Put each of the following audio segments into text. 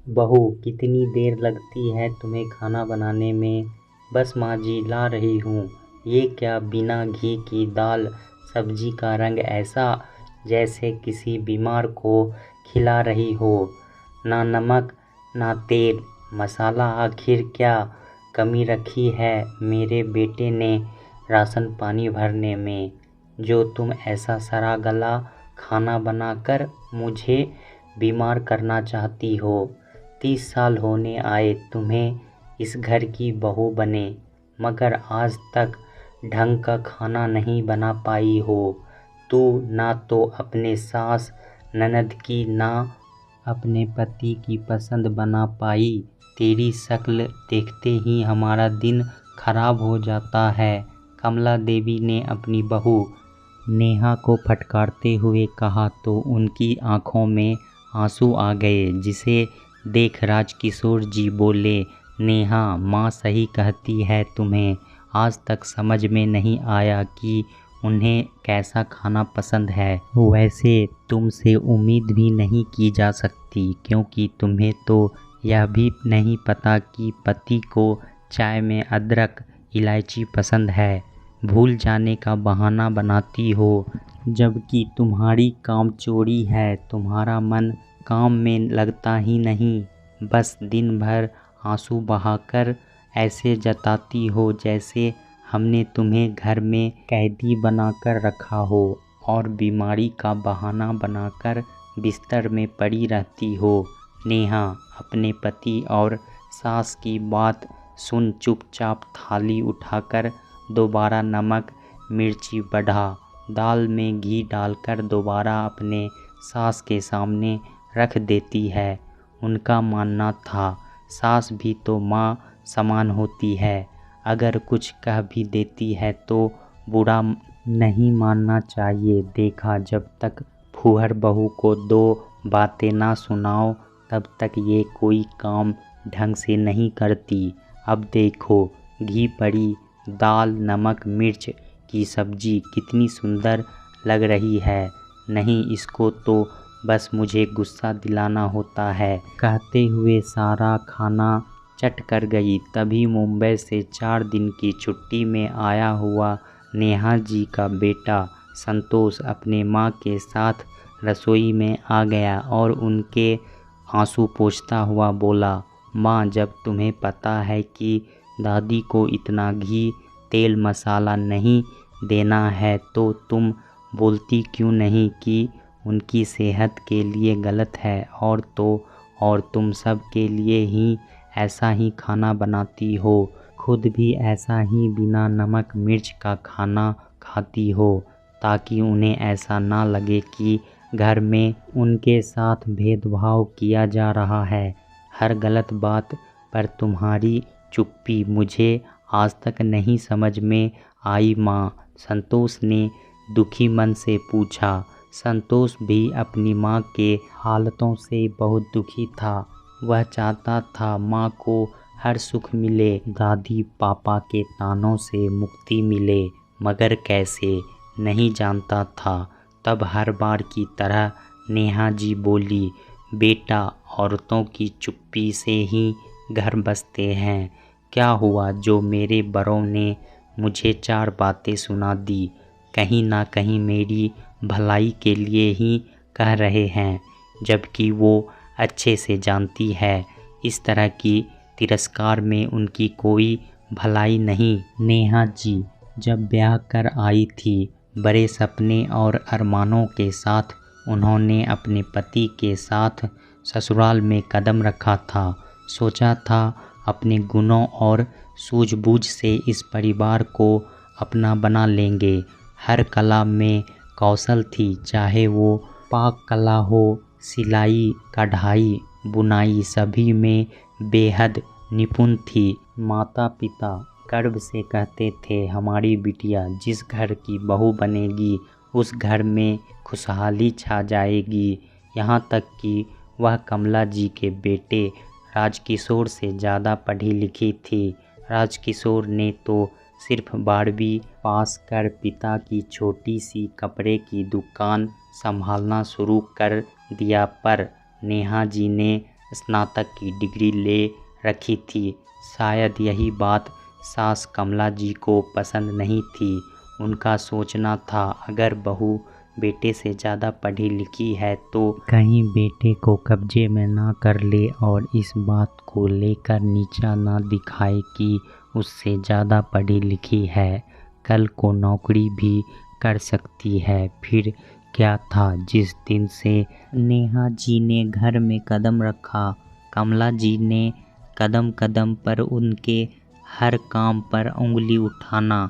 बहू, कितनी देर लगती है तुम्हें खाना बनाने में? बस माँ जी, ला रही हूँ। ये क्या बिना घी की दाल सब्जी का रंग ऐसा जैसे किसी बीमार को खिला रही हो। ना नमक ना तेल मसाला, आखिर क्या कमी रखी है मेरे बेटे ने राशन पानी भरने में, जो तुम ऐसा सड़ा गला खाना बनाकर मुझे बीमार करना चाहती हो। 30 साल होने आए तुम्हें इस घर की बहू बने, मगर आज तक ढंग का खाना नहीं बना पाई हो। तू ना तो अपने सास ननद की ना अपने पति की पसंद बना पाई। तेरी शक्ल देखते ही हमारा दिन खराब हो जाता है। कमला देवी ने अपनी बहू नेहा को फटकारते हुए कहा तो उनकी आंखों में आंसू आ गए, जिसे देख राजकिशोर जी बोले, नेहा, माँ सही कहती है। तुम्हें आज तक समझ में नहीं आया कि उन्हें कैसा खाना पसंद है। वैसे तुमसे उम्मीद भी नहीं की जा सकती, क्योंकि तुम्हें तो यह भी नहीं पता कि पति को चाय में अदरक इलायची पसंद है। भूल जाने का बहाना बनाती हो, जबकि तुम्हारी कामचोरी है। तुम्हारा मन काम में लगता ही नहीं, बस दिन भर आंसू बहाकर ऐसे जताती हो जैसे हमने तुम्हें घर में कैदी बनाकर रखा हो और बीमारी का बहाना बनाकर बिस्तर में पड़ी रहती हो। नेहा अपने पति और सास की बात सुन चुपचाप थाली उठाकर दोबारा नमक मिर्ची बढ़ा दाल में घी डालकर दोबारा अपने सास के सामने रख देती है। उनका मानना था सास भी तो माँ समान होती है, अगर कुछ कह भी देती है तो बुरा नहीं मानना चाहिए। देखा, जब तक फूहड़ बहू को 2 बातें ना सुनाओ तब तक ये कोई काम ढंग से नहीं करती। अब देखो, घी पड़ी दाल नमक मिर्च की सब्जी कितनी सुंदर लग रही है। नहीं, इसको तो बस मुझे गुस्सा दिलाना होता है, कहते हुए सारा खाना चट कर गई। तभी मुंबई से 4 दिन की छुट्टी में आया हुआ नेहा जी का बेटा संतोष अपने माँ के साथ रसोई में आ गया और उनके आंसू पोंछता हुआ बोला, माँ, जब तुम्हें पता है कि दादी को इतना घी तेल मसाला नहीं देना है तो तुम बोलती क्यों नहीं कि उनकी सेहत के लिए गलत है। और तुम सब के लिए ही ऐसा ही खाना बनाती हो, खुद भी ऐसा ही बिना नमक मिर्च का खाना खाती हो, ताकि उन्हें ऐसा ना लगे कि घर में उनके साथ भेदभाव किया जा रहा है। हर गलत बात पर तुम्हारी चुप्पी मुझे आज तक नहीं समझ में आई माँ, संतोष ने दुखी मन से पूछा। संतोष भी अपनी माँ के हालतों से बहुत दुखी था। वह चाहता था माँ को हर सुख मिले, दादी पापा के तानों से मुक्ति मिले, मगर कैसे नहीं जानता था। तब हर बार की तरह नेहा जी बोली, बेटा, औरतों की चुप्पी से ही घर बसते हैं। क्या हुआ जो मेरे बड़ों ने मुझे 4 बातें सुना दी, कहीं ना कहीं मेरी भलाई के लिए ही कह रहे हैं, जबकि वो अच्छे से जानती है इस तरह की तिरस्कार में उनकी कोई भलाई नहीं। नेहा जी जब ब्याह कर आई थी, बड़े सपने और अरमानों के साथ उन्होंने अपने पति के साथ ससुराल में कदम रखा था। सोचा था अपने गुणों और सूझबूझ से इस परिवार को अपना बना लेंगे। हर कला में कौशल थी, चाहे वो पाक कला हो, सिलाई कढ़ाई बुनाई, सभी में बेहद निपुण थी। माता पिता गर्व से कहते थे, हमारी बिटिया जिस घर की बहू बनेगी उस घर में खुशहाली छा जाएगी। यहाँ तक कि वह कमला जी के बेटे राजकिशोर से ज़्यादा पढ़ी लिखी थी। राजकिशोर ने तो सिर्फ 12वीं पास कर पिता की छोटी सी कपड़े की दुकान संभालना शुरू कर दिया, पर नेहा जी ने स्नातक की डिग्री ले रखी थी। शायद यही बात सास कमला जी को पसंद नहीं थी। उनका सोचना था अगर बहू बेटे से ज़्यादा पढ़ी लिखी है तो कहीं बेटे को कब्जे में ना कर ले और इस बात को लेकर नीचा ना दिखाए कि उससे ज़्यादा पढ़ी लिखी है, कल को नौकरी भी कर सकती है। फिर क्या था, जिस दिन से नेहा जी ने घर में कदम रखा, कमला जी ने कदम कदम पर उनके हर काम पर उंगली उठाना,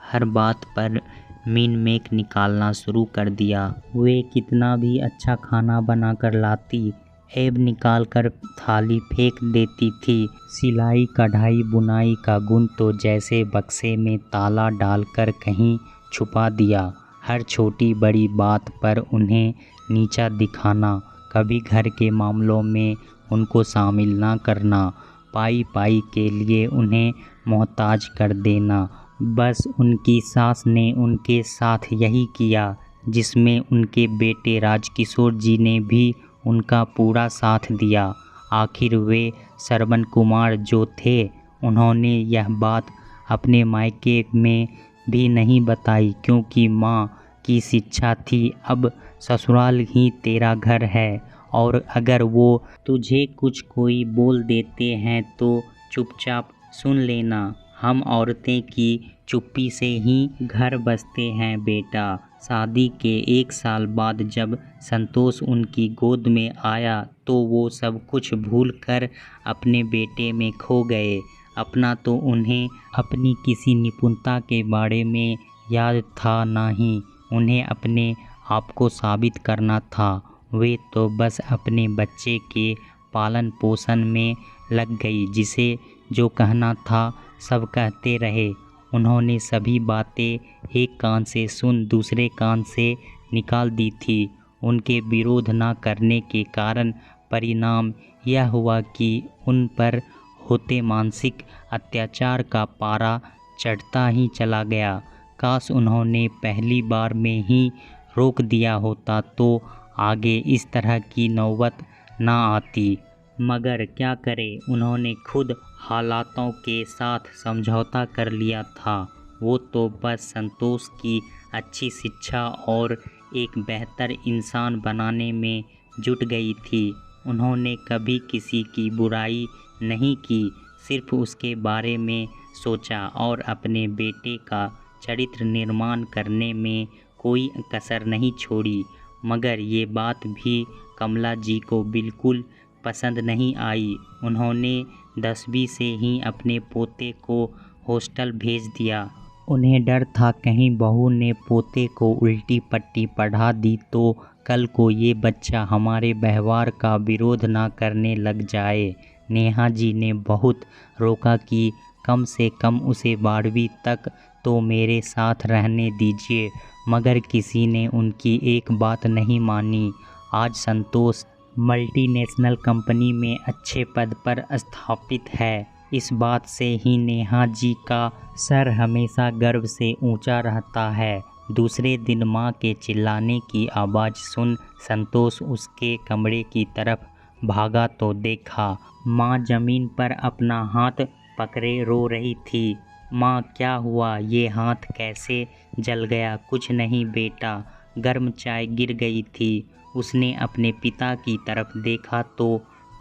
हर बात पर मीन मेक निकालना शुरू कर दिया। वे कितना भी अच्छा खाना बना कर लाती, ऐब निकाल कर थाली फेंक देती थी। सिलाई कढ़ाई बुनाई का गुण तो जैसे बक्से में ताला डालकर कहीं छुपा दिया। हर छोटी बड़ी बात पर उन्हें नीचा दिखाना, कभी घर के मामलों में उनको शामिल ना करना, पाई पाई के लिए उन्हें मोहताज कर देना। बस उनकी सास ने उनके साथ यही किया, जिसमें उनके बेटे राजकिशोर जी ने भी उनका पूरा साथ दिया। आखिर वे श्रवण कुमार जो थे, उन्होंने यह बात अपने मायके में भी नहीं बताई, क्योंकि माँ की शिक्षा थी अब ससुराल ही तेरा घर है, और अगर वो तुझे कुछ कोई बोल देते हैं तो चुपचाप सुन लेना। हम औरतें की चुप्पी से ही घर बसते हैं बेटा। शादी के 1 साल बाद जब संतोष उनकी गोद में आया तो वो सब कुछ भूल कर अपने बेटे में खो गए। अपना तो उन्हें अपनी किसी निपुणता के बारे में याद था ना ही उन्हें अपने आप को साबित करना था। वे तो बस अपने बच्चे के पालन पोषण में लग गई। जिसे जो कहना था सब कहते रहे। उन्होंने सभी बातें एक कान से सुन दूसरे कान से निकाल दी थी। उनके विरोध न करने के कारण परिणाम यह हुआ कि उन पर होते मानसिक अत्याचार का पारा चढ़ता ही चला गया। काश उन्होंने पहली बार में ही रोक दिया होता तो आगे इस तरह की नौबत ना आती। मगर क्या करें, उन्होंने खुद हालातों के साथ समझौता कर लिया था। वो तो बस संतोष की अच्छी शिक्षा और एक बेहतर इंसान बनाने में जुट गई थी। उन्होंने कभी किसी की बुराई नहीं की, सिर्फ उसके बारे में सोचा और अपने बेटे का चरित्र निर्माण करने में कोई कसर नहीं छोड़ी। मगर ये बात भी कमला जी को बिल्कुल पसंद नहीं आई। उन्होंने 10वीं से ही अपने पोते को हॉस्टल भेज दिया। उन्हें डर था कहीं बहू ने पोते को उल्टी पट्टी पढ़ा दी तो कल को ये बच्चा हमारे व्यवहार का विरोध ना करने लग जाए। नेहा जी ने बहुत रोका कि कम से कम उसे 12वीं तक तो मेरे साथ रहने दीजिए, मगर किसी ने उनकी एक बात नहीं मानी। आज संतोष मल्टीनेशनल कंपनी में अच्छे पद पर स्थापित है। इस बात से ही नेहा जी का सर हमेशा गर्व से ऊंचा रहता है। दूसरे दिन माँ के चिल्लाने की आवाज़ सुन संतोष उसके कमरे की तरफ भागा तो देखा माँ ज़मीन पर अपना हाथ पकड़े रो रही थी। माँ, क्या हुआ? ये हाथ कैसे जल गया? कुछ नहीं बेटा, गर्म चाय गिर गई थी। उसने अपने पिता की तरफ देखा तो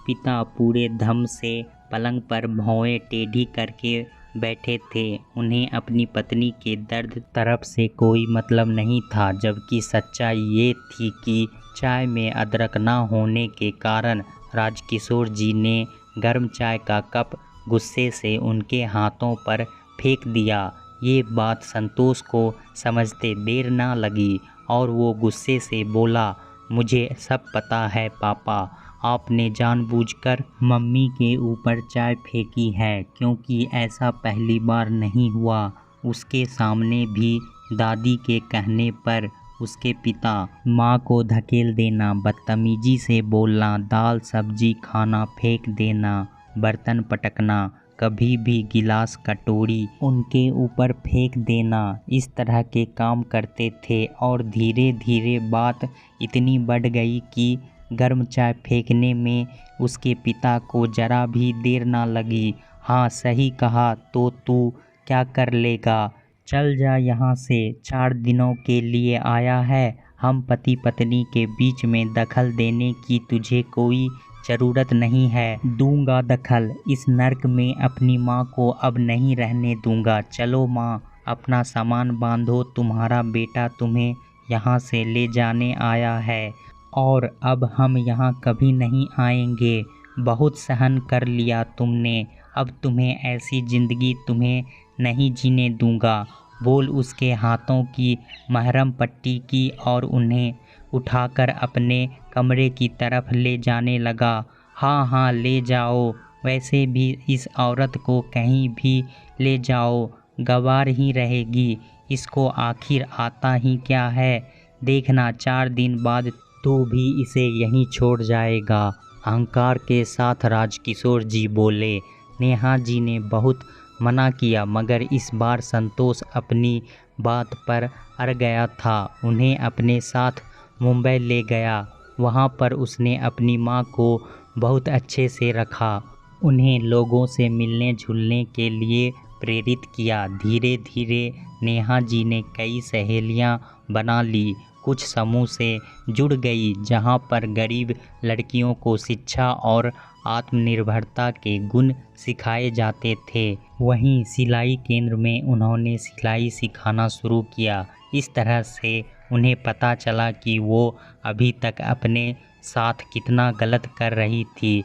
पिता पूरे दम से पलंग पर भौहें टेढ़ी करके बैठे थे। उन्हें अपनी पत्नी के दर्द तरफ से कोई मतलब नहीं था, जबकि सच्चाई ये थी कि चाय में अदरक ना होने के कारण राजकिशोर जी ने गर्म चाय का कप गुस्से से उनके हाथों पर फेंक दिया। ये बात संतोष को समझते देर ना लगी और वो गुस्से से बोला, मुझे सब पता है पापा, आपने जानबूझकर मम्मी के ऊपर चाय फेंकी है, क्योंकि ऐसा पहली बार नहीं हुआ। उसके सामने भी दादी के कहने पर उसके पिता माँ को धकेल देना, बदतमीजी से बोलना, दाल सब्जी खाना फेंक देना, बर्तन पटकना, कभी भी गिलास कटोरी उनके ऊपर फेंक देना, इस तरह के काम करते थे। और धीरे धीरे बात इतनी बढ़ गई कि गर्म चाय फेंकने में उसके पिता को जरा भी देर ना लगी। हाँ सही कहा, तो तू क्या कर लेगा? चल जा यहाँ से, 4 दिनों के लिए आया है। हम पति पत्नी के बीच में दखल देने की तुझे कोई ज़रूरत नहीं है। दूंगा दखल, इस नर्क में अपनी माँ को अब नहीं रहने दूंगा। चलो माँ, अपना सामान बांधो, तुम्हारा बेटा तुम्हें यहाँ से ले जाने आया है और अब हम यहाँ कभी नहीं आएंगे। बहुत सहन कर लिया तुमने, अब तुम्हें ऐसी ज़िंदगी तुम्हें नहीं जीने दूंगा। बोल उसके हाथों की महरम पट्टी की और उन्हें उठाकर अपने कमरे की तरफ ले जाने लगा। हाँ हाँ ले जाओ, वैसे भी इस औरत को कहीं भी ले जाओ, गंवार ही रहेगी। इसको आखिर आता ही क्या है, देखना 4 दिन बाद तू भी इसे यहीं छोड़ जाएगा। अहंकार के साथ राजकिशोर जी बोले। नेहा जी ने बहुत मना किया मगर इस बार संतोष अपनी बात पर अड़ गया था। उन्हें अपने साथ मुंबई ले गया। वहाँ पर उसने अपनी माँ को बहुत अच्छे से रखा, उन्हें लोगों से मिलने जुलने के लिए प्रेरित किया। धीरे धीरे नेहा जी ने कई सहेलियाँ बना ली, कुछ समूह से जुड़ गई जहाँ पर गरीब लड़कियों को शिक्षा और आत्मनिर्भरता के गुण सिखाए जाते थे। वहीं सिलाई केंद्र में उन्होंने सिलाई सिखाना शुरू किया। इस तरह से उन्हें पता चला कि वो अभी तक अपने साथ कितना गलत कर रही थी।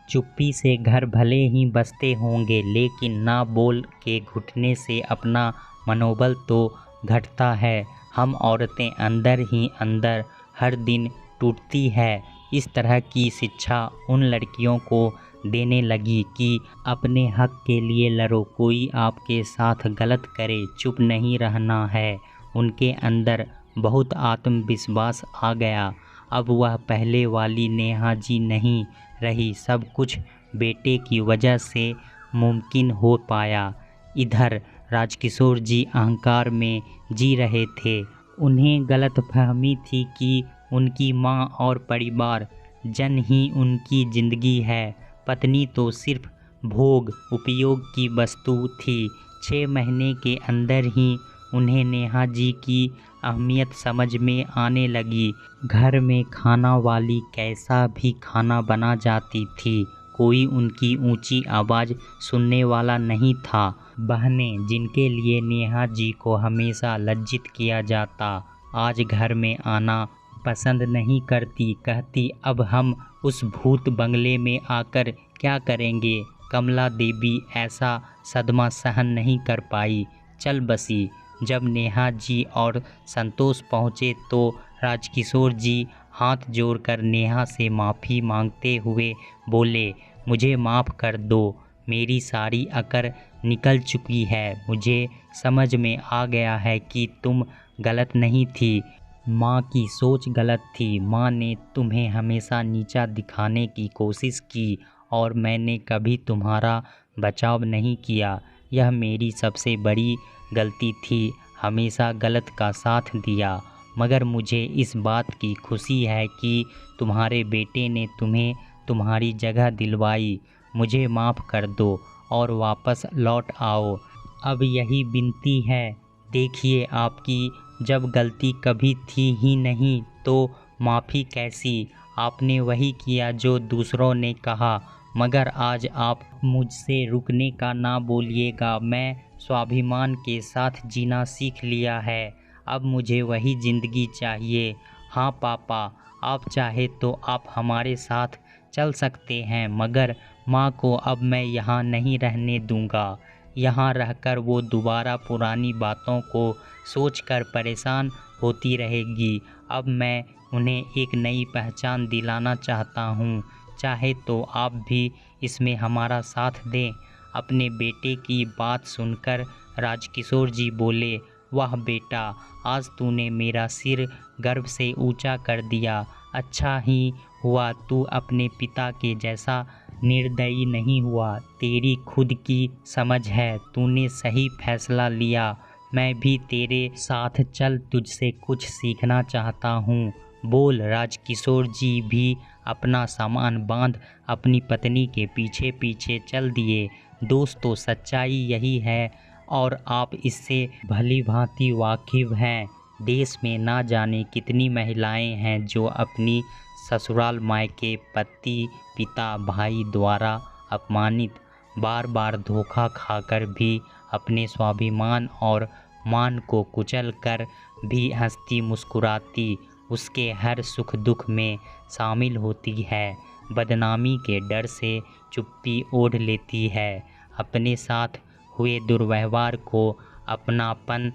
चुप्पी से घर भले ही बसते होंगे लेकिन ना बोल के घुटने से अपना मनोबल तो घटता है। हम औरतें अंदर ही अंदर हर दिन टूटती है। इस तरह की शिक्षा उन लड़कियों को देने लगी कि अपने हक के लिए लड़ो, कोई आपके साथ गलत करे चुप नहीं रहना है। उनके अंदर बहुत आत्मविश्वास आ गया। अब वह पहले वाली नेहा जी नहीं रही। सब कुछ बेटे की वजह से मुमकिन हो पाया। इधर राजकिशोर जी अहंकार में जी रहे थे। उन्हें गलतफहमी थी कि उनकी माँ और परिवार जन ही उनकी ज़िंदगी है। पत्नी तो सिर्फ भोग उपयोग की वस्तु थी। 6 महीने के अंदर ही उन्हें नेहा जी की अहमियत समझ में आने लगी। घर में खाना वाली कैसा भी खाना बना जाती थी, कोई उनकी ऊंची आवाज़ सुनने वाला नहीं था। बहनें जिनके लिए नेहा जी को हमेशा लज्जित किया जाता, आज घर में आना पसंद नहीं करती। कहती अब हम उस भूत बंगले में आकर क्या करेंगे। कमला देवी ऐसा सदमा सहन नहीं कर पाई, चल बसी। जब नेहा जी और संतोष पहुँचे तो राजकिशोर जी हाथ जोड़कर नेहा से माफ़ी मांगते हुए बोले, मुझे माफ़ कर दो, मेरी सारी अकड़ निकल चुकी है। मुझे समझ में आ गया है कि तुम गलत नहीं थी, माँ की सोच गलत थी। माँ ने तुम्हें हमेशा नीचा दिखाने की कोशिश की और मैंने कभी तुम्हारा बचाव नहीं किया। यह मेरी सबसे बड़ी गलती थी, हमेशा गलत का साथ दिया। मगर मुझे इस बात की खुशी है कि तुम्हारे बेटे ने तुम्हें तुम्हारी जगह दिलवाई। मुझे माफ़ कर दो और वापस लौट आओ। अब यही विनती है। देखिए आपकी जब गलती कभी थी ही नहीं तो माफ़ी कैसी। आपने वही किया जो दूसरों ने कहा, मगर आज आप मुझसे रुकने का ना बोलिएगा। मैं स्वाभिमान के साथ जीना सीख लिया है, अब मुझे वही ज़िंदगी चाहिए। हाँ पापा, आप चाहे तो आप हमारे साथ चल सकते हैं, मगर माँ को अब मैं यहाँ नहीं रहने दूँगा। यहाँ रहकर वो दोबारा पुरानी बातों को सोचकर परेशान होती रहेगी। अब मैं उन्हें एक नई पहचान दिलाना चाहता हूँ, चाहे तो आप भी इसमें हमारा साथ दें। अपने बेटे की बात सुनकर राजकिशोर जी बोले, वाह बेटा, आज तूने मेरा सिर गर्व से ऊंचा कर दिया। अच्छा ही हुआ तू अपने पिता के जैसा निर्दयी नहीं हुआ। तेरी खुद की समझ है, तूने सही फैसला लिया। मैं भी तेरे साथ चल तुझसे कुछ सीखना चाहता हूँ। बोल। राजकिशोर जी भी अपना सामान बांध अपनी पत्नी के पीछे पीछे चल दिए। दोस्तों, सच्चाई यही है और आप इससे भली भांति वाकिफ़ हैं। देश में ना जाने कितनी महिलाएं हैं जो अपनी ससुराल मायके पति, पिता, भाई द्वारा अपमानित, बार बार धोखा खाकर भी अपने स्वाभिमान और मान को कुचल कर भी हंसती मुस्कुराती उसके हर सुख दुख में शामिल होती है। बदनामी के डर से चुप्पी ओढ़ लेती है, अपने साथ हुए दुर्व्यवहार को अपनापन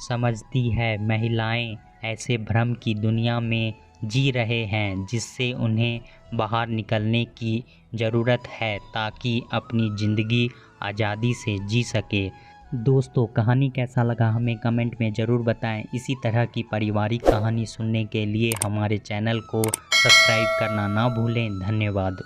समझती है। महिलाएं ऐसे भ्रम की दुनिया में जी रहे हैं जिससे उन्हें बाहर निकलने की ज़रूरत है ताकि अपनी ज़िंदगी आज़ादी से जी सके। दोस्तों, कहानी कैसा लगा हमें कमेंट में ज़रूर बताएं। इसी तरह की पारिवारिक कहानी सुनने के लिए हमारे चैनल को सब्सक्राइब करना ना भूलें। धन्यवाद।